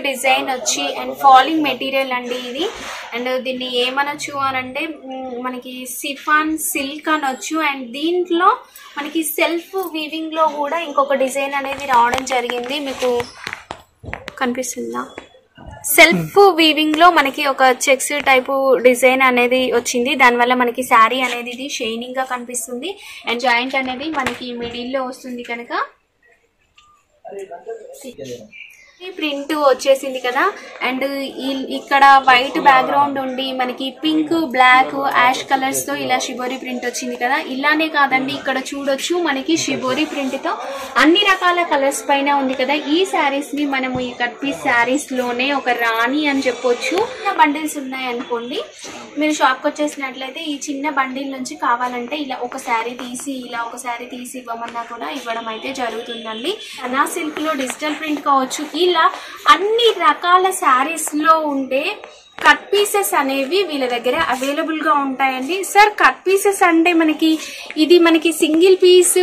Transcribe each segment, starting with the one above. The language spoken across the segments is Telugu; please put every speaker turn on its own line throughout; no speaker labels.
డిజైన్ వచ్చి అండ్ ఫాలింగ్ మెటీరియల్ అండి ఇది. అండ్ దీన్ని ఏమనొచ్చు అని అంటే మనకి సిఫాన్ సిల్క్ అనొచ్చు. అండ్ దీంట్లో మనకి సెల్ఫ్ వీవింగ్ లో కూడా ఇంకొక డిజైన్ అనేది రావడం జరిగింది. మీకు కనిపిస్తుందా? సెల్ఫ్ వీవింగ్ లో మనకి ఒక చెక్స్ టైపు డిజైన్ అనేది వచ్చింది. దానివల్ల మనకి శారీ అనేది ఇది షైనింగ్ గా కనిపిస్తుంది. అండ్ జాయింట్ అనేది మనకి మిడిల్ లో వస్తుంది కనుక ప్రింట్ వచ్చేసింది కదా. అండ్ ఇక్కడ వైట్ బ్యాక్గ్రౌండ్ ఉండి మనకి పింక్, బ్లాక్, యాష్ కలర్స్ తో ఇలా షిబోరి ప్రింట్ వచ్చింది కదా. ఇలానే కాదండి, ఇక్కడ చూడొచ్చు మనకి షిబోరి ప్రింట్ తో అన్ని రకాల కలర్స్ పైన ఉంది కదా. ఈ శారీస్ ని మనము ఈ కట్ పీస్ శారీస్ లోనే ఒక రాణి అని చెప్పొచ్చు. బండిల్స్ ఉన్నాయి అనుకోండి, మీరు షాప్ కి వచ్చేసినట్లయితే ఈ చిన్న బండిల్ నుంచి కావాలంటే ఇలా ఒక శారీ తీసి ఇలా ఒక శారీ తీసి ఇవ్వమన్నా కూడా ఇవ్వడం అయితే జరుగుతుందండి. అనా సిల్క్ లో డిజిటల్ ప్రింట్ కావచ్చు, ఇలా అన్ని రకాల శారీస్ లో ఉండే కట్ పీసెస్ అనేవి వీళ్ళ దగ్గర అవైలబుల్ గా ఉంటాయండి. సార్, కట్ పీసెస్ అంటే ఇది మనకి సింగిల్ పీస్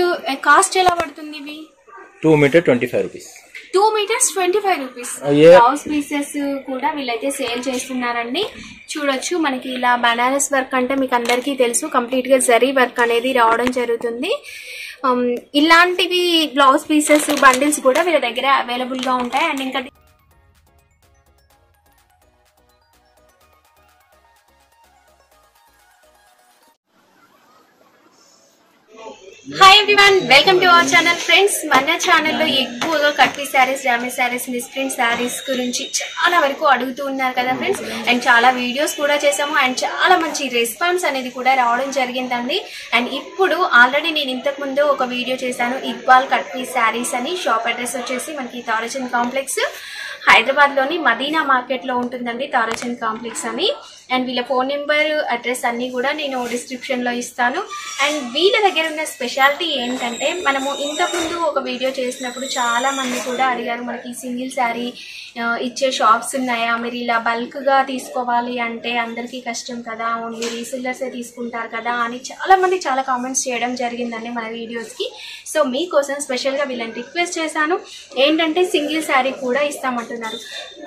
కాస్ట్ ఎలా పడుతుంది? ఇవి
2 meter 25 rupees.
2 meters 25 rupees. Blouse pieces కూడా వీళ్ళైతే సేల్ చేస్తున్నారండి. చూడొచ్చు మనకి ఇలా బనారస్ వర్క్ అంటే మీకు అందరికీ తెలుసు, కంప్లీట్ గా జరీ వర్క్ అనేది రావడం జరుగుతుంది. ఇలాంటివి బ్లౌజ్ పీసెస్ బండిల్స్ కూడా వీళ్ళ దగ్గర అవైలబుల్ గా ఉంటాయి. అండ్ ఇంకా hi everyone, welcome to our channel. Friends, మన ఛానల్లో ఎక్కువగా cut piece saris, damage saris, misprint saris గురించి చాలా వరకు అడుగుతూ ఉన్నారు కదా ఫ్రెండ్స్. అండ్ చాలా వీడియోస్ కూడా చేసాము అండ్ చాలా మంచి రెస్పాన్స్ అనేది కూడా రావడం జరిగిందండి. అండ్ ఇప్పుడు ఆల్రెడీ నేను ఇంతకు ముందు ఒక వీడియో చేశాను, ఇక్బాల్ కట్ పీస్ శారీస్ అని. షాప్ అడ్రస్ వచ్చేసి మనకి తారాచంద్ కాంప్లెక్స్, హైదరాబాద్ లోని మదీనా మార్కెట్ లో ఉంటుందండి తారాచంద్ కాంప్లెక్స్ అని. అండ్ వీళ్ళ ఫోన్ నెంబర్, అడ్రస్ అన్ని కూడా నేను డిస్క్రిప్షన్ లో ఇస్తాను. అండ్ వీళ్ళ దగ్గర ఉన్న స్పెషాలిటీ ఏంటంటే, మనము ఇంతకుముందు ఒక వీడియో చేసినప్పుడు చాలా మంది కూడా అడిగారు, మనకి సింగిల్ శారీ ఇచ్చే షాప్స్ ఉన్నాయా, మీరు ఇలా బల్క్ గా తీసుకోవాలి అంటే అందరికీ కష్టం కదా, ఓన్లీ రీసెల్లర్సే తీసుకుంటారు కదా అని చాలా మంది చాలా కామెంట్స్ చేయడం జరిగిందండి మన వీడియోస్ కి. సో మీకోసం స్పెషల్ గా వీళ్ళని రిక్వెస్ట్ చేశాను, ఏంటంటే సింగిల్ శారీ కూడా ఇస్తామంటున్నారు.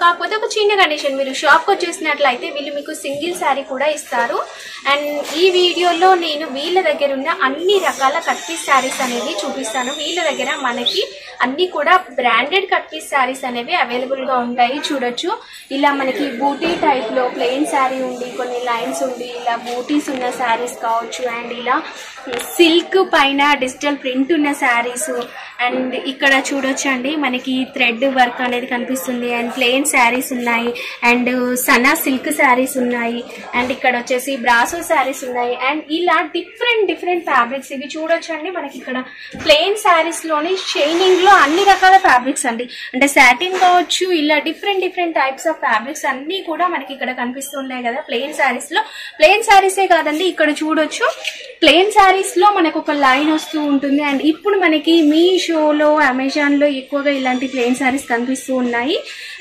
కాకపోతే ఒక చిన్న కండిషన్, మీరు షాప్కి వచ్చేసినట్లయితే వీళ్ళు మీకు సింగిల్ శారీ కూడా ఇస్తారు. అండ్ ఈ వీడియోలో నేను వీళ్ళ దగ్గర ఉన్న అన్ని రకాల కట్ పీస్ శారీస్ అనేవి చూపిస్తాను. వీళ్ళ దగ్గర మనకి అన్ని కూడా బ్రాండెడ్ కట్ పీస్ శారీస్ అనేవి అవైలబుల్ గా ఉంటాయి. చూడొచ్చు, ఇలా మనకి బూటీ టైప్ లో ప్లెయిన్ శారీ ఉండి కొన్ని లైన్స్ ఉండి ఇలా బూటీస్ ఉన్న శారీస్ కావచ్చు. అండ్ ఇలా సిల్క్ పైన డిజిటల్ ప్రింట్ ఉన్న శారీస్. అండ్ ఇక్కడ చూడొచ్చు అండి, మనకి థ్రెడ్ వర్క్ అనేది కనిపిస్తుంది. అండ్ ప్లెయిన్ శారీస్ ఉన్నాయి, అండ్ సనా సిల్క్ శారీస్ ఉన్నాయి, అండ్ ఇక్కడ వచ్చేసి బ్రాసో శారీస్ ఉన్నాయి. అండ్ ఇలా డిఫరెంట్ ఫ్యాబ్రిక్స్ ఇవి చూడొచ్చు అండి. మనకి ఇక్కడ ప్లెయిన్ శారీస్ లోని షైనింగ్ లో అన్ని రకాల ఫ్యాబ్రిక్స్ అండి, అంటే సాటిన్ కావచ్చు, ఇలా డిఫరెంట్ టైప్స్ ఆఫ్ ఫ్యాబ్రిక్స్ అన్ని కూడా మనకి ఇక్కడ కనిపిస్తున్నాయి కదా ప్లెయిన్ శారీస్ లో. ప్లెయిన్ శారీసే కాదండి, ఇక్కడ చూడొచ్చు ప్లెయిన్ శారీస్ లో మనకు ఒక లైన్ వస్తూ ఉంటుంది. అండ్ ఇప్పుడు మనకి మీషోలో, అమెజాన్ లో ఎక్కువగా ఇలాంటి ప్లెయిన్ శారీస్ కనిపిస్తూ ఉన్నాయి.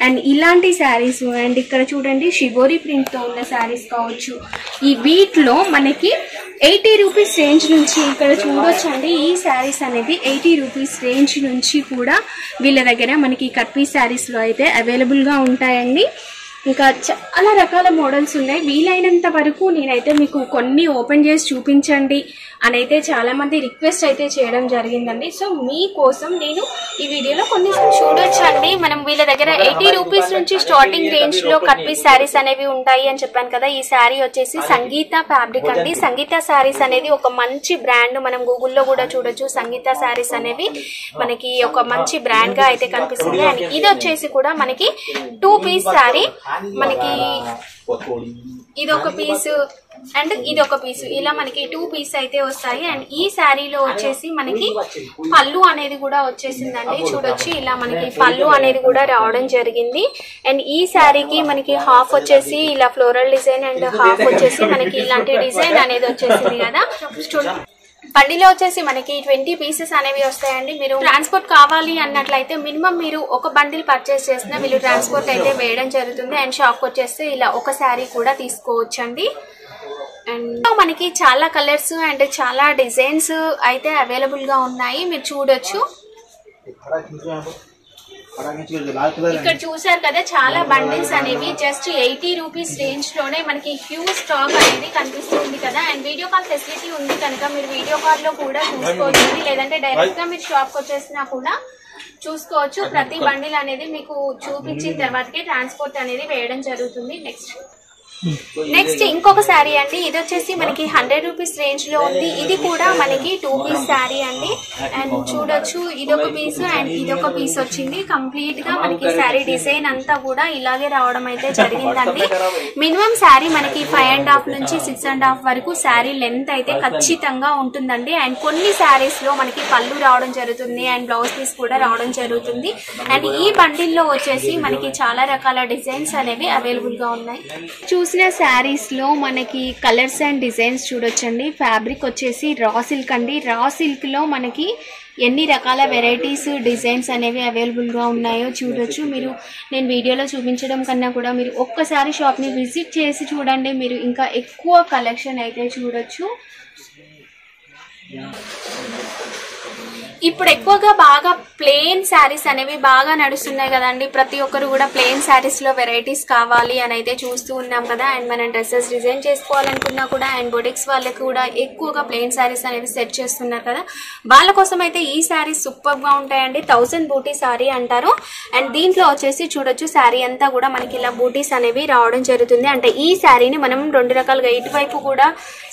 అండ్ ఇలాంటి శారీస్, అండ్ ఇక్కడ చూడండి షిబోరి ప్రింట్ తో ఉన్న శారీస్ కావచ్చు. ఈ వీటిలో మనకి 80 రూపీస్ రేంజ్ నుంచి ఇక్కడ చూడొచ్చు అండి. ఈ శారీస్ అనేది 80 రూపీస్ రేంజ్ నుంచి కూడా వీళ్ళ దగ్గర మనకి కట్ పీస్ శారీస్ లో అయితే అవైలబుల్ గా ఉంటాయండి. ఇంకా చాలా రకాల మోడల్స్ ఉన్నాయి. వీలైనంత వరకు నేనైతే మీకు కొన్ని ఓపెన్ చేసి చూపించండి అని అయితే చాలా మంది రిక్వెస్ట్ అయితే చేయడం జరిగిందండి. సో మీకోసం నేను ఈ వీడియోలో కొన్ని చూడొచ్చండి. మనం వీళ్ళ దగ్గర 80 రూపీస్ నుంచి స్టార్టింగ్ రేంజ్ లో కట్ పీస్ శారీస్ అనేవి ఉంటాయి అని చెప్పాను కదా. ఈ శారీ వచ్చేసి సంగీత ఫ్యాబ్రిక్ అండి. సంగీత శారీస్ అనేది ఒక మంచి బ్రాండ్, మనం గూగుల్లో కూడా చూడొచ్చు. సంగీత శారీస్ అనేవి మనకి ఒక మంచి బ్రాండ్ గా అయితే కనిపిస్తుంది. అండ్ ఇది వచ్చేసి కూడా మనకి 2 పీస్ శారీ, మనకి ఇది ఒక పీసు అండ్ ఇది ఒక పీసు, ఇలా మనకి 2 పీస్ అయితే వస్తాయి. అండ్ ఈ శారీలో వచ్చేసి మనకి పళ్ళు అనేది కూడా వచ్చేసిందండి. చూడొచ్చు, ఇలా మనకి పళ్ళు అనేది కూడా రావడం జరిగింది. అండ్ ఈ శారీకి మనకి హాఫ్ వచ్చేసి ఇలా ఫ్లోరల్ డిజైన్ అండ్ హాఫ్ వచ్చేసి మనకి ఇలాంటి డిజైన్ అనేది వచ్చేసింది కదా. బండిలో వచ్చేసి మనకి 20 పీసెస్ అనేవి వస్తాయండి. మీరు ట్రాన్స్పోర్ట్ కావాలి అన్నట్లయితే మినిమం మీరు ఒక బండిల్ పర్చేస్ చేసినా వీళ్ళు ట్రాన్స్పోర్ట్ అయితే వేయడం జరుగుతుంది. అండ్ షాప్కి వచ్చేస్తే ఇలా ఒక శారీ కూడా తీసుకోవచ్చండి. అండ్ మనకి చాలా కలర్స్ అండ్ చాలా డిజైన్స్ అయితే అవైలబుల్ గా ఉన్నాయి, మీరు చూడొచ్చు. ఇక్కడ చూసారు కదా చాలా బండిల్స్ అనేవి జస్ట్ 80 రూపీస్ రేంజ్ లోనే మనకి హ్యూజ్ స్టాక్ అనేది కనిపిస్తుంది కదా. అండ్ వీడియో కాల్ ఫెసిలిటీ ఉంది కనుక మీరు వీడియో కాల్ లో కూడా చూసుకోవచ్చు, లేదంటే డైరెక్ట్ గా మీరు షాప్ కి వచ్చేసినా కూడా చూసుకోవచ్చు. ప్రతి బండిల్ అనేది మీకు చూపించిన తర్వాతకి ట్రాన్స్పోర్ట్ అనేది వేయడం జరుగుతుంది. నెక్స్ట్ ఇంకొక శారీ అండి, ఇది వచ్చేసి మనకి 100 రూపీస్ రేంజ్ లో ఉంది. ఇది కూడా మనకి 2 పీస్ శారీ అండి. అండ్ చూడొచ్చు ఇదొక పీస్ అండ్ ఇదొక పీస్ వచ్చింది. కంప్లీట్ గా మనకి శారీ డిజైన్ అంతా కూడా ఇలాగే రావడం అయితే జరిగిందండి. మినిమం శారీ మనకి 5.5 నుంచి 6.5 వరకు శారీ లెంత్ అయితే ఖచ్చితంగా ఉంటుందండి. అండ్ కొన్ని శారీస్ లో మనకి పళ్ళు రావడం జరుగుతుంది అండ్ బ్లౌజ్ పీస్ కూడా రావడం జరుగుతుంది. అండ్ ఈ బండిల్ లో వచ్చేసి మనకి చాలా రకాల డిజైన్స్ అనేవి అవైలబుల్ గా ఉన్నాయి. చూసిన శారీస్ లో మనకి కలర్స్ అండ్ డిజైన్స్ చూడొచ్చండి. ఫ్యాబ్రిక్ వచ్చేసి రా సిల్క్ అండి. రా సిల్క్ లో మనకి ఎన్ని రకాల వెరైటీస్ డిజైన్స్ అనేవి అవైలబుల్ గా ఉన్నాయో చూడొచ్చు. మీరు నేను వీడియోలో చూపించడం కన్నా కూడా మీరు ఒక్కసారి షాప్ ని విజిట్ చేసి చూడండి, మీరు ఇంకా ఎక్కువ కలెక్షన్ అయితే చూడొచ్చు. ఇప్పుడు ఎక్కువగా బాగా ప్లెయిన్ శారీస్ అనేవి బాగా నడుస్తున్నాయి కదండి. ప్రతి ఒక్కరు కూడా ప్లెయిన్ శారీస్ లో వెరైటీస్ కావాలి అని అయితే చూస్తూ ఉన్నాం కదా. అండ్ మనం డ్రెస్సెస్ డిజైన్ చేసుకోవాలనుకున్నా కూడా అండ్ బొటిక్స్ వాళ్ళకి కూడా ఎక్కువగా ప్లెయిన్ శారీస్ అనేవి సెట్ చేస్తున్నారు కదా. వాళ్ళ కోసం అయితే ఈ శారీస్ సూపర్ గా ఉంటాయండి. 1000 బూటీ శారీ అంటారు. అండ్ దీంట్లో వచ్చేసి చూడొచ్చు శారీ అంతా కూడా మనకి ఇలా బూటీస్ అనేవి రావడం జరుగుతుంది. అంటే ఈ శారీని మనం 2 రకాలుగా ఇటువైపు కూడా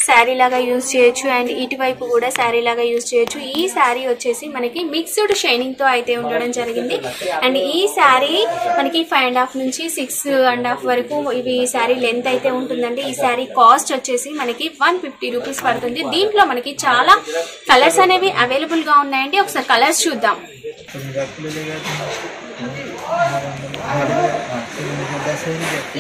శారీ లాగా యూజ్ చేయొచ్చు అండ్ ఇటువైపు కూడా శారీ లాగా యూజ్ చేయొచ్చు. ఈ శారీ వచ్చేసి మనకి మిక్స్డ్ షైనింగ్ తో అయితే ఉండడం జరిగింది. అండ్ ఈ శారీ మనకి 5.5 నుంచి 6.5 వరకు ఇవి శారీ లెంత్ అయితే ఉంటుందండి. ఈ శారీ కాస్ట్ వచ్చేసి మనకి 150 రూపీస్ పడుతుంది. దీంట్లో మనకి చాలా కలర్స్ అనేవి అవైలబుల్ గా ఉన్నాయండి. ఒకసారి కలర్స్ చూద్దాం.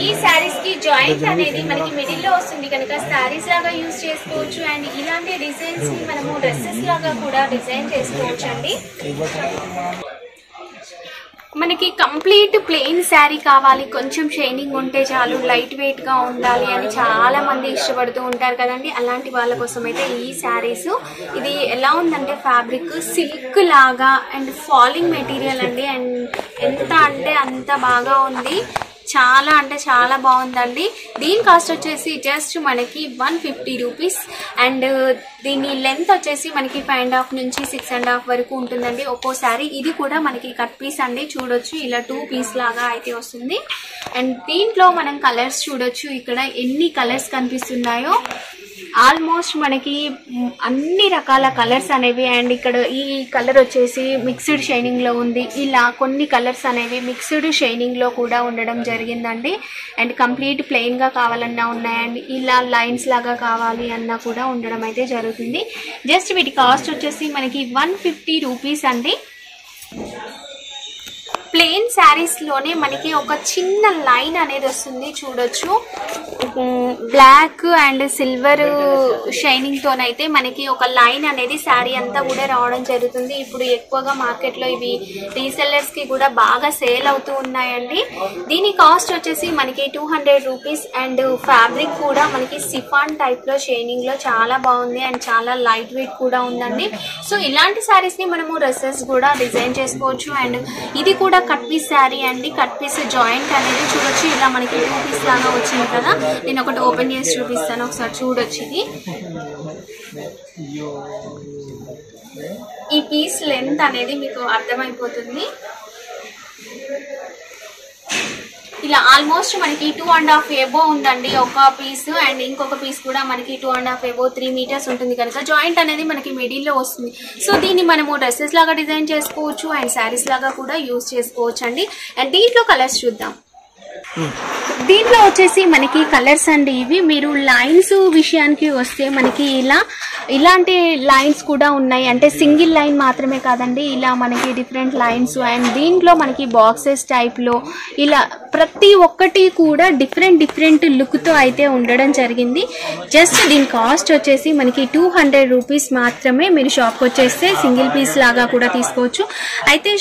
ఈ శారీస్ కి జాయింట్ అనేది మనకి మిడిల్ లో వస్తుంది కనుక శారీస్ లాగా యూజ్ చేసుకోవచ్చు. అండ్ ఇలాంటి డిజైన్స్ ని మనము డ్రెస్సెస్ లాగా కూడా డిజైన్ చేసుకోవచ్చు అండి. మనకి కంప్లీట్ ప్లెయిన్ శారీ కావాలి, కొంచెం షైనింగ్ ఉంటే చాలు, లైట్ వెయిట్ గా ఉండాలి అని చాలా మంది ఇష్టపడుతూ ఉంటారు కదండి. అలాంటి వాళ్ళ కోసం అయితే ఈ శారీస్, ఇది ఎలా ఉందంటే ఫ్యాబ్రిక్ సిల్క్ లాగా అండ్ ఫాలింగ్ మెటీరియల్ అండి. అండ్ ఎంత అంటే అంత బాగా ఉంది, చాలా అంటే చాలా బాగుందండి. దీని కాస్ట్ వచ్చేసి జస్ట్ మనకి 150 రూపీస్. అండ్ దీని లెంత్ వచ్చేసి మనకి 5.5 నుంచి 6.5 వరకు ఉంటుందండి ఒక్కోసారి. ఇది కూడా మనకి కట్ పీస్ అండి. చూడొచ్చు ఇలా 2 పీస్ లాగా అయితే వస్తుంది. అండ్ దీంట్లో మనం కలర్స్ చూడొచ్చు. ఇక్కడ ఎన్ని కలర్స్ కనిపిస్తున్నాయో ఆల్మోస్ట్ మనకి అన్ని రకాల కలర్స్ అనేవి. అండ్ ఇక్కడ ఈ కలర్ వచ్చేసి మిక్స్డ్ షైనింగ్ లో ఉంది. ఇలా కొన్ని కలర్స్ అనేవి మిక్స్డ్ షైనింగ్ లో కూడా ఉండడం జరిగిందండి. అండ్ కంప్లీట్ ప్లెయిన్ గా కావాలన్నా ఉన్నాయండి, ఇలా లైన్స్ లాగా కావాలి అన్నా కూడా ఉండడం అయితే జరుగుతుంది. జస్ట్ వీటి కాస్ట్ వచ్చేసి మనకి 150 రూపీస్ అండి. ప్లెయిన్ శారీస్ లోనే మనకి ఒక చిన్న లైన్ అనేది వస్తుంది చూడొచ్చు. బ్లాక్ అండ్ సిల్వర్ షైనింగ్ తోనైతే మనకి ఒక లైన్ అనేది శారీ అంతా కూడా రావడం జరుగుతుంది. ఇప్పుడు ఎక్కువగా మార్కెట్ లో ఇవి రీసెల్లర్స్ కి కూడా బాగా సేల్ అవుతూ ఉన్నాయండి. దీని కాస్ట్ వచ్చేసి మనకి 200 రూపీస్. అండ్ ఫ్యాబ్రిక్ కూడా మనకి సిఫాన్ టైప్ లో షైనింగ్ లో చాలా బాగుంది అండ్ చాలా లైట్ వెయిట్ కూడా ఉందండి. సో ఇలాంటి శారీస్ ని మనము డ్రెస్సెస్ కూడా డిజైన్ చేసుకోవచ్చు. అండ్ ఇది కూడా కట్ పీస్ శారీ అండి. కట్ పీస్ జాయింట్ అనేది చూడొచ్చు. ఇలా మనకి 2 పీస్ లాగా వచ్చింది కదా. నేను ఒకటి ఓపెన్ చేసి చూపిస్తాను, ఒకసారి చూడొచ్చు. ఇది ఈ పీస్ లెంత్ అనేది మీకు అర్థమైపోతుంది. ఇలా ఆల్మోస్ట్ మనకి 2.5 ఎబో ఉందండి ఒక పీస్. అండ్ ఇంకొక పీస్ కూడా మనకి 2.5 ఎబో 3 మీటర్స్ ఉంటుంది కనుక జాయింట్ అనేది మనకి మిడిల్ లో వస్తుంది. సో దీన్ని మనము డ్రెస్సెస్ లాగా డిజైన్ చేసుకోవచ్చు అండ్ శారీస్ లాగా కూడా యూజ్ చేసుకోవచ్చు అండి. అండ్ దీంట్లో కలర్స్ చూద్దాం. దీంట్లో వచ్చేసి మనకి కలర్స్ అండి ఇవి. మీరు లైన్స్ విషయానికి వస్తే మనకి ఇలాంటి లైన్స్ కూడా ఉన్నాయి. అంటే సింగిల్ లైన్ మాత్రమే కాదండి, ఇలా మనకి డిఫరెంట్ లైన్స్. అండ్ దీంట్లో మనకి బాక్సెస్ టైప్ లో ఇలా ప్రతి ఒక్కటి కూడా డిఫరెంట్ లుక్ తో అయితే ఉండడం జరిగింది. జస్ట్ దీని కాస్ట్ వచ్చేసి మనకి 200 రూపీస్ మాత్రమే. మీరు షాప్కి వచ్చేస్తే సింగిల్ పీస్ లాగా కూడా తీసుకోవచ్చు. అయితే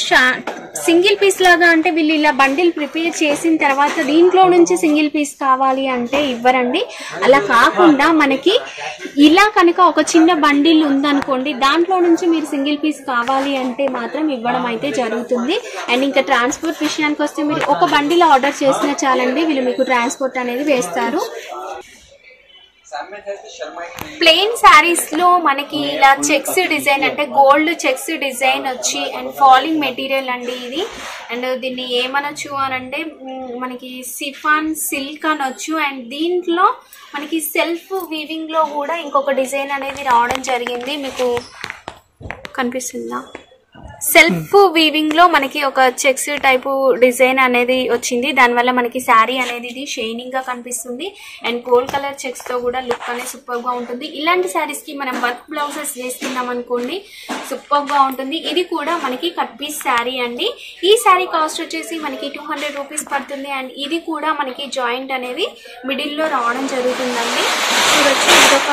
సింగిల్ పీస్ లాగా అంటే వీళ్ళు ఇలా బండిల్ ప్రిపేర్ చేసిన తర్వాత దీంట్లో నుంచి సింగిల్ పీస్ కావాలి అంటే ఇవ్వరండి. అలా కాకుండా మనకి ఇలా కనుక ఒక చిన్న బండిల్ ఉందనుకోండి, దాంట్లో నుంచి మీరు సింగిల్ పీస్ కావాలి అంటే మాత్రం ఇవ్వడం అయితే జరుగుతుంది. అండ్ ఇంకా ట్రాన్స్పోర్ట్ విషయానికి వస్తే మీరు ఒక బండిల్ ఆర్డర్ చేసినా చాలండి, వీళ్ళు మీకు ట్రాన్స్పోర్ట్ అనేది వేస్తారు. ప్లెయిన్ శారీస్ లో మనకి ఇలా చెక్స్ డిజైన్ అంటే గోల్డ్ చెక్స్ డిజైన్ వచ్చి అండ్ ఫాలింగ్ మెటీరియల్ అండి ఇది. అండ్ దీన్ని ఏమనొచ్చు అని అంటే మనకి సిఫాన్ సిల్క్ అనొచ్చు. అండ్ దీంట్లో మనకి సెల్ఫ్ వీవింగ్ లో కూడా ఇంకొక డిజైన్ అనేది రావడం జరిగింది. మీకు కనిపిస్తుందా? సెల్ఫ్ వీవింగ్ లో మనకి ఒక చెక్స్ టైపు డిజైన్ అనేది వచ్చింది. దానివల్ల మనకి శారీ అనేది ఇది షైనింగ్ గా కనిపిస్తుంది. అండ్ గోల్డ్ కలర్ చెక్స్ తో కూడా లుక్ అనేది సూపర్ గా ఉంటుంది. ఇలాంటి శారీస్ కి మనం వర్క్ బ్లౌజెస్ వేసుకున్నాం అనుకోండి, సూపర్ గా ఉంటుంది. ఇది కూడా మనకి కట్ పీస్ శారీ అండి. ఈ శారీ కాస్ట్ వచ్చేసి మనకి 200 రూపీస్ పడుతుంది. అండ్ ఇది కూడా మనకి జాయింట్ అనేది మిడిల్ లో రావడం జరుగుతుందండి. చూడొచ్చు, ఇదొక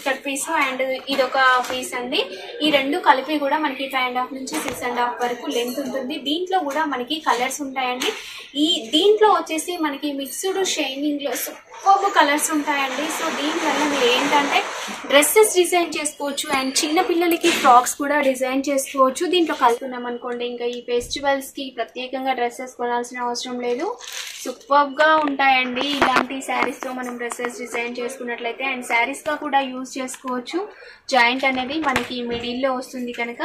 కట్ పీస్ అండ్ ఇదొక పీస్ అండి. ఈ రెండు కలిపి కూడా మనకి 5.5 నుంచి 6.5 వరకు లెంత్ ఉంటుంది. దీంట్లో కూడా మనకి కలర్స్ ఉంటాయండి. దీంట్లో వచ్చేసి మనకి మిక్స్డ్ షైనింగ్ లో సూపర్ కలర్స్ ఉంటాయండి. సో దీనివల్ల మీరు ఏంటంటే డ్రెస్సెస్ డిజైన్ చేసుకోవచ్చు అండ్ చిన్న పిల్లలకి ఫ్రాక్స్ కూడా డిజైన్ చేసుకోవచ్చు. దీంట్లో కలుపుకున్నాం అనుకోండి, ఇంకా ఈ ఫెస్టివల్స్ కి ప్రత్యేకంగా డ్రెస్సెస్ కొనాల్సిన అవసరం లేదు. సూపర్ గా ఉంటాయండి ఇలాంటి శారీస్ లో మనం డ్రెస్సెస్ డిజైన్ చేసుకున్నట్లయితే. అండ్ శారీస్ గా కూడా యూజ్ చేసుకోవచ్చు. జాయింట్ అనేది మనకి మిడిల్ లో వస్తుంది కనుక.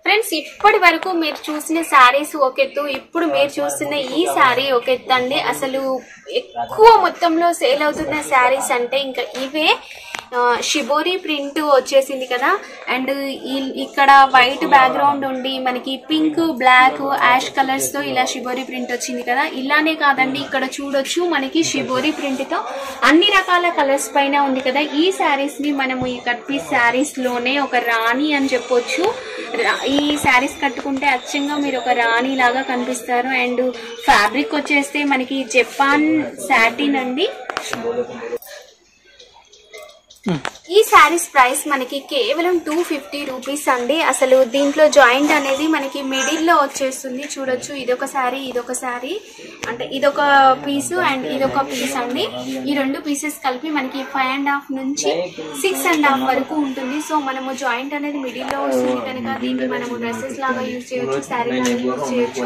ఫ్రెండ్స్, ఇప్పటి వరకు మీరు చూసిన శారీస్ ఒక ఎత్తు, ఇప్పుడు మీరు చూస్తున్న ఈ శారీ ఒక ఎత్తు అండి. అసలు ఎక్కువ మొత్తంలో సేల్ అవుతున్న శారీస్ అంటే ఇంకా ఇవే. షిబోరి ప్రింట్ వచ్చేసింది కదా. అండ్ ఇక్కడ వైట్ బ్యాక్గ్రౌండ్ ఉండి మనకి పింక్, బ్లాక్, యాష్ కలర్స్ తో ఇలా షిబోరి ప్రింట్ వచ్చింది కదా. ఇలానే కాదండి, ఇక్కడ చూడొచ్చు మనకి షిబోరి ప్రింట్ తో అన్ని రకాల కలర్స్ పైన ఉంది కదా. ఈ శారీస్ ని మనము ఈ కట్ పీస్ శారీస్ లోనే ఒక రాణి అని చెప్పొచ్చు. ఈ శారీస్ కట్టుకుంటే అచ్చంగా మీరు ఒక రాణి లాగా కనిపిస్తారు. అండ్ ఫ్యాబ్రిక్ వచ్చేస్తే మనకి జపాన్ సాటిన్ అండి. ఈ శారీస్ ప్రైస్ మనకి కేవలం 250 రూపీస్ అండి. అసలు దీంట్లో జాయింట్ అనేది మనకి మిడిల్ లో వచ్చేస్తుంది. చూడొచ్చు, ఇదొక శారీ, ఇదొక శారీ, అంటే ఇదొక పీసు అండ్ ఇదొక పీస్ అండి. ఈ రెండు పీసెస్ కలిపి మనకి 5.5 నుంచి 6.5 వరకు ఉంటుంది. సో మనము జాయింట్ అనేది మిడిల్ లో వస్తుంది కనుక దీన్ని మనము డ్రెస్సెస్ లాగా యూజ్ చేయొచ్చు, శారీ లాగా యూజ్ చేయొచ్చు.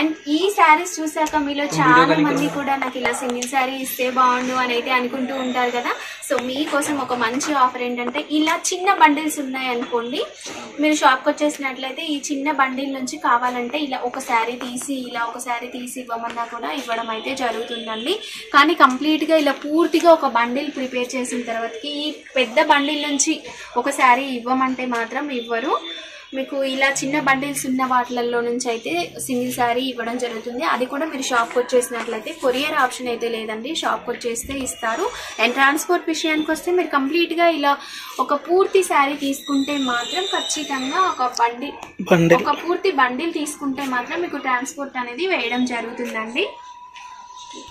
అండ్ ఈ శారీస్ చూసాక మీలో చాలా మంది కూడా నాకు ఇలా సింగిల్ శారీ ఇస్తే బాగుండు అని అయితే అనుకుంటూ ఉంటారు కదా. సో మీకోసం ఒక మంచి ఆఫర్ ఏంటంటే, ఇలా చిన్న బండిల్స్ ఉన్నాయి అనుకోండి, మీరు షాప్కి వచ్చేసినట్లయితే ఈ చిన్న బండిల్ నుంచి కావాలంటే ఇలా ఒక శారీ తీసి ఇలా ఒక శారీ తీసి ఇవ్వమన్నా కూడా ఇవ్వడం అయితే జరుగుతుందండి. కానీ కంప్లీట్గా ఇలా పూర్తిగా ఒక బండిల్ ప్రిపేర్ చేసిన తర్వాతకి ఈ పెద్ద బండిల్ నుంచి ఒక శారీ ఇవ్వమంటే మాత్రం ఇవ్వరు. మీకు ఇలా చిన్న బండిల్స్ ఉన్న వాటిల్లో నుంచి అయితే సింగిల్ శారీ ఇవ్వడం జరుగుతుంది. అది కూడా మీరు షాప్కి వచ్చేసినట్లయితే. కొరియర్ ఆప్షన్ అయితే లేదండి, షాప్కి వచ్చేస్తే ఇస్తారు. అండ్ ట్రాన్స్పోర్ట్ విషయానికి వస్తే మీరు కంప్లీట్గా ఇలా ఒక పూర్తి శారీ తీసుకుంటే మాత్రం ఖచ్చితంగా ఒక పూర్తి బండిల్ తీసుకుంటే మాత్రం మీకు ట్రాన్స్పోర్ట్ అనేది వేయడం జరుగుతుందండి.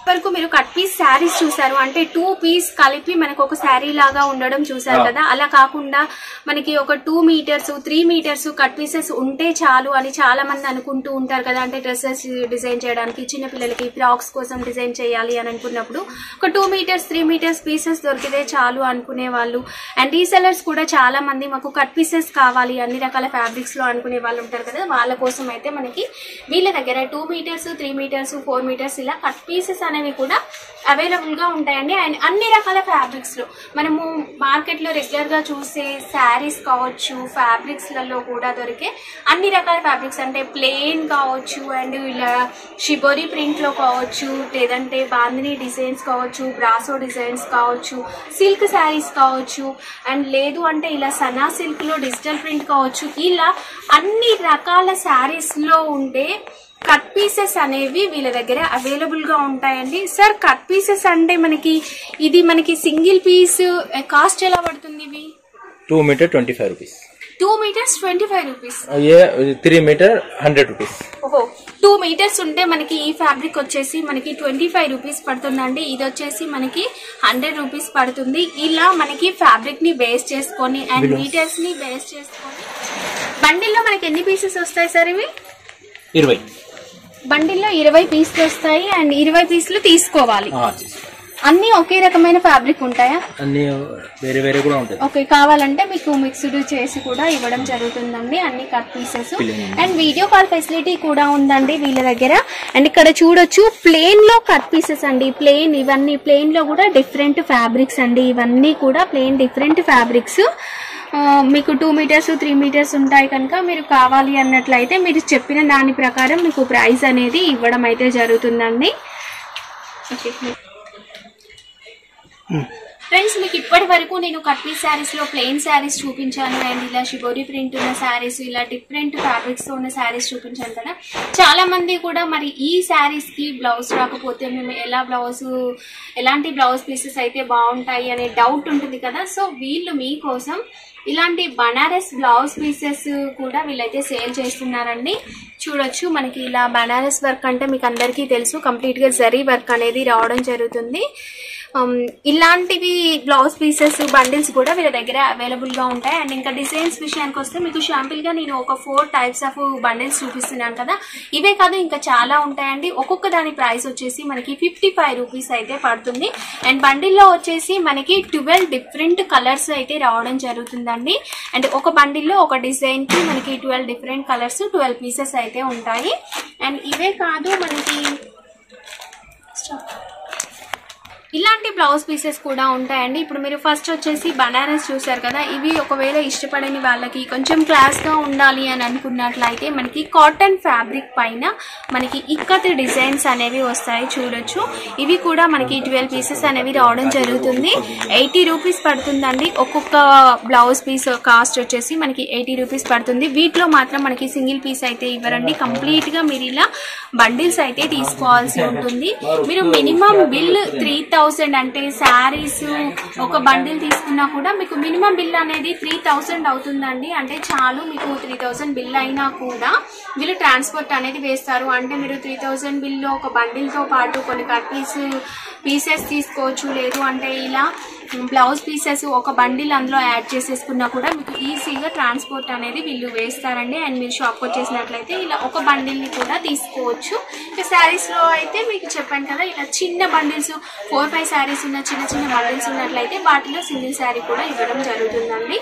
వరకు మీరు కట్ పీస్ శారీస్ చూసారు అంటే 2 పీస్ కలిపి మనకు ఒక శారీ లాగా ఉండడం చూసారు కదా. అలా కాకుండా మనకి ఒక 2 మీటర్స్ 3 మీటర్స్ కట్ పీసెస్ ఉంటే చాలు అని చాలా మంది అనుకుంటూ ఉంటారు కదా. అంటే డ్రెస్సెస్ డిజైన్ చేయడానికి, చిన్న పిల్లలకి ఫ్రాక్స్ కోసం డిజైన్ చేయాలి అని అనుకున్నప్పుడు ఒక 2 మీటర్స్ 3 మీటర్స్ పీసెస్ దొరికితే చాలు అనుకునే వాళ్ళు. అండ్ రీసెలర్స్ కూడా చాలా మంది మాకు కట్ పీసెస్ కావాలి అన్ని రకాల ఫ్యాబ్రిక్స్ లో అనుకునే వాళ్ళు ఉంటారు కదా. వాళ్ళ కోసం అయితే మనకి వీళ్ళ దగ్గర 2 మీటర్స్ 3 మీటర్స్ 4 మీటర్స్ ఇలా కట్ పీసెస్ అనేవి కూడా అవైలబుల్ గా ఉంటాయండి. అండ్ అన్ని రకాల ఫ్యాబ్రిక్స్ లో మనము మార్కెట్ లో రెగ్యులర్ గా చూసే శారీస్ కావచ్చు, ఫ్యాబ్రిక్స్ లలో కూడా దొరికే అన్ని రకాల ఫ్యాబ్రిక్స్ అంటే ప్లెయిన్ కావచ్చు, అండ్ ఇలా షిబోరి ప్రింట్ లో కావచ్చు, లేదంటే బాందిని డిజైన్స్ కావచ్చు, బ్రాసో డిజైన్స్ కావచ్చు, సిల్క్ శారీస్ కావచ్చు, అండ్ లేదు అంటే ఇలా సనా సిల్క్ లో డిజిటల్ ప్రింట్ కావచ్చు. ఇలా అన్ని రకాల శారీస్ లో ఉండే కట్ పీసెస్ అనేవి వీళ్ళ దగ్గర అవైలబుల్ గా ఉంటాయండి. సార్, కట్ పీసెస్ అంటే ఇది మనకి సింగిల్ పీస్ కాస్ట్ ఎలా పడుతుంది? ఇవి
2 meter 25 rupees.
2 meters 25 rupees.
3 meter 100 rupees.
ఓహో, 2 meters ఉంటే మనకి ఈ ఫ్యాబ్రిక్ వచ్చేసి మనకి 25 రూపీస్ పడుతుందండి. ఇది వచ్చేసి మనకి 100 రూపీస్ పడుతుంది. ఇలా మనకి ఫ్యాబ్రిక్ ని బేస్ చేసుకొని అండ్ మీటర్స్ ని బేస్ చేసుకొని బండిల్లో మనకి ఎన్ని పీసెస్ వస్తాయి సార్ ఇవి?
20.
బండిల్లో 20 పీసులు వస్తాయి అండ్ 20 పీసులు తీసుకోవాలి. అన్ని ఒకే రకమైన ఫ్యాబ్రిక్ ఉంటాయా?
అన్ని వేరే వేరే కూడా ఉంటాయి.
ఓకే, కావాలంటే మీకు మిక్స్డ్ చేసి కూడా ఇవ్వడం జరుగుతుందండి అన్ని cut pieces. And video call facility కూడా ఉందండి వీళ్ళ దగ్గర. అండ్ ఇక్కడ చూడొచ్చు ప్లేన్ లో కట్ పీసెస్ అండి. ప్లేన్, ఇవన్నీ ప్లేన్ లో కూడా డిఫరెంట్ ఫ్యాబ్రిక్స్ అండి. ఇవన్నీ కూడా ప్లేన్ డిఫరెంట్ ఫ్యాబ్రిక్స్. మీకు 2 మీటర్స్ 3 మీటర్స్ ఉంటాయి కనుక మీరు కావాలి అన్నట్లయితే మీరు చెప్పిన దాని ప్రకారం మీకు ప్రైస్ అనేది ఇవ్వడం అయితే జరుగుతుందండి. ఓకే ఫ్రెండ్స్, మీకు ఇప్పటి వరకు నేను కట్ పీస్ శారీస్ లో ప్లెయిన్ శారీస్ చూపించాను అండ్ ఇలా షిబోరి ప్రింట్ ఉన్న శారీస్, ఇలా డిఫరెంట్ ఫ్యాబ్రిక్స్ తో ఉన్న శారీస్ చూపించాను కదా. చాలా మంది కూడా మరి ఈ శారీస్ కి బ్లౌజ్ రాకపోతే మేము ఎలాంటి బ్లౌజ్ పీసెస్ అయితే బాగుంటాయి అనే డౌట్ ఉంటుంది కదా. సో వీళ్ళు మీకోసం ఇలాంటి బనారస్ బ్లౌజ్ పీసెస్ కూడా వీళ్ళైతే సేల్ చేస్తున్నారండి. చూడొచ్చు, మనకి ఇలా బనారస్ వర్క్ అంటే మీకు అందరికీ తెలుసు, కంప్లీట్ గా జరీ వర్క్ అనేది రావడం జరుగుతుంది. ఇలాంటివి బ్లౌజ్ పీసెస్ బండిల్స్ కూడా వీళ్ళ దగ్గర అవైలబుల్ గా ఉంటాయి. అండ్ ఇంకా డిజైన్స్ విషయానికి వస్తే మీకు షాంపిల్ గా నేను ఒక 4 టైప్స్ ఆఫ్ బండిల్స్ చూపిస్తున్నాను కదా. ఇవే కాదు ఇంకా చాలా ఉంటాయండి. ఒక్కొక్క దాని ప్రైస్ వచ్చేసి మనకి 55 రూపీస్ అయితే పడుతుంది. అండ్ బండిల్లో వచ్చేసి మనకి 12 డిఫరెంట్ కలర్స్ అయితే రావడం జరుగుతుందండి. అండ్ ఒక బండిల్లో ఒక డిజైన్ కి మనకి 12 డిఫరెంట్ కలర్స్ 12 పీసెస్ అయితే ఉంటాయి. అండ్ ఇవే కాదు మనకి ఇలాంటి బ్లౌజ్ పీసెస్ కూడా ఉంటాయండి. ఇప్పుడు మీరు ఫస్ట్ వచ్చేసి బనారస్ చూసారు కదా. ఇవి ఒకవేళ ఇష్టపడని వాళ్ళకి కొంచెం క్లాస్ గా ఉండాలి అని అనుకున్నట్లయితే మనకి కాటన్ ఫ్యాబ్రిక్ పైన మనకి ఇక్కత్ డిజైన్స్ అనేవి వస్తాయి. చూడొచ్చు, ఇవి కూడా మనకి 12 పీసెస్ అనేవి రావడం జరుగుతుంది. 80 రూపీస్ పడుతుందండి. ఒక్కొక్క బ్లౌజ్ పీస్ కాస్ట్ వచ్చేసి మనకి 80 రూపీస్ పడుతుంది. వీటిలో మాత్రం మనకి సింగిల్ పీస్ అయితే ఇవ్వరండి. కంప్లీట్ గా మీరు ఇలా బండిల్స్ అయితే తీసుకోవాల్సి ఉంటుంది. మీరు మినిమం బిల్ 3000 అంటే శారీస్ ఒక బండిల్ తీసుకున్నా కూడా మీకు మినిమం బిల్ అనేది 3000 అవుతుందండి. అంటే చాలు, మీకు 3000 బిల్ అయినా కూడా వీళ్ళు ట్రాన్స్పోర్ట్ అనేది వేస్తారు. అంటే మీరు 3000 బిల్లో ఒక బండిల్ తో పాటు కొన్ని కట్ పీసెస్ తీసుకోవచ్చు. లేదు అంటే ఇలా బ్లౌజ్ పీసెస్ ఒక బండిల్ అందులో యాడ్ చేసేసుకున్నా కూడా మీకు ఈజీగా ట్రాన్స్పోర్ట్ అనేది వీళ్ళు వేస్తారండి. అండ్ మీరు షాప్ వచ్చేసినట్లయితే ఇలా ఒక బండిల్ ని కూడా తీసుకోవచ్చు. ఇక శారీస్ లో అయితే మీకు చెప్పాను కదా, ఇలా చిన్న బండిల్స్ 4-5 శారీస్ ఉన్న చిన్న బండిల్స్ ఉన్నట్లయితే వాటిలో సింగిల్ శారీ కూడా ఇవ్వడం జరుగుతుందండి.